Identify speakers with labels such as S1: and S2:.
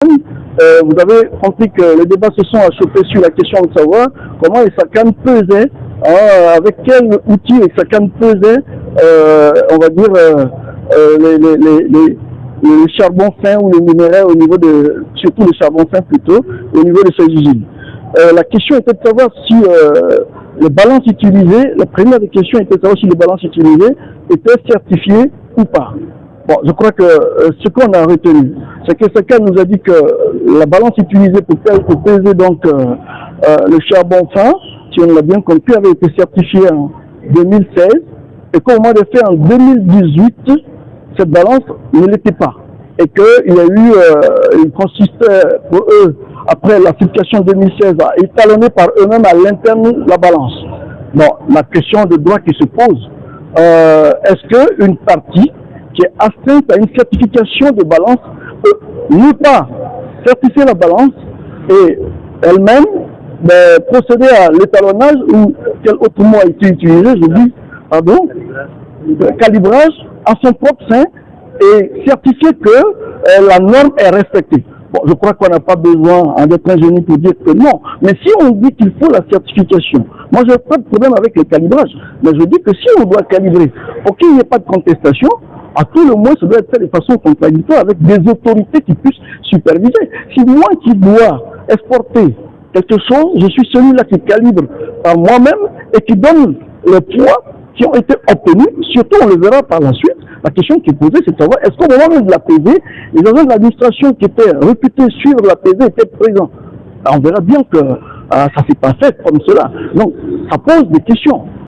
S1: Vous avez compris que les débats se sont achoppés sur la question de savoir comment les SACAN pesaient, avec quel outil les SACAN pesaient, on va dire, les charbons fins ou les minéraux au niveau de, surtout les charbons fins plutôt, au niveau de ces usines. La question était de savoir si les balances utilisées, la première des questions était de savoir si les balances utilisées étaient certifiées ou pas. Bon, je crois que ce qu'on a retenu, c'est que SACAN nous a dit que la balance utilisée pour peser donc le charbon fin, si on l'a bien compris, avait été certifiée en 2016 et qu'au moment des faits en 2018, cette balance ne l'était pas. Et qu'il y a eu, il consistait pour eux, après la certification 2016, à étalonner par eux-mêmes à l'interne la balance. Bon, la question de droit qui se pose, est-ce qu'une partie qui est astreinte à une certification de balance peut ne pas certifier la balance et elle-même procéder à l'étalonnage ou quel autre mot a été utilisé, je dis, pardon, calibrage à son propre sein et certifier que la norme est respectée. Bon, je crois qu'on n'a pas besoin d'être ingénieux pour dire que non. Mais si on dit qu'il faut la certification, moi je n'ai pas de problème avec le calibrage. Mais je dis que si on doit calibrer pour qu'il n'y ait pas de contestation, à tout le moins, ça doit être fait de façon contradictoire avec des autorités qui puissent superviser. Si moi qui dois exporter quelque chose, je suis celui-là qui calibre par moi-même et qui donne le poids qui ont été obtenus, surtout on le verra par la suite. La question qui est posée, c'est de savoir, est-ce qu'au moment même de la PV, les agents de l'administration qui étaient réputés suivre la PV étaient présents? On verra bien que ça ne s'est pas fait comme cela. Donc, ça pose des questions.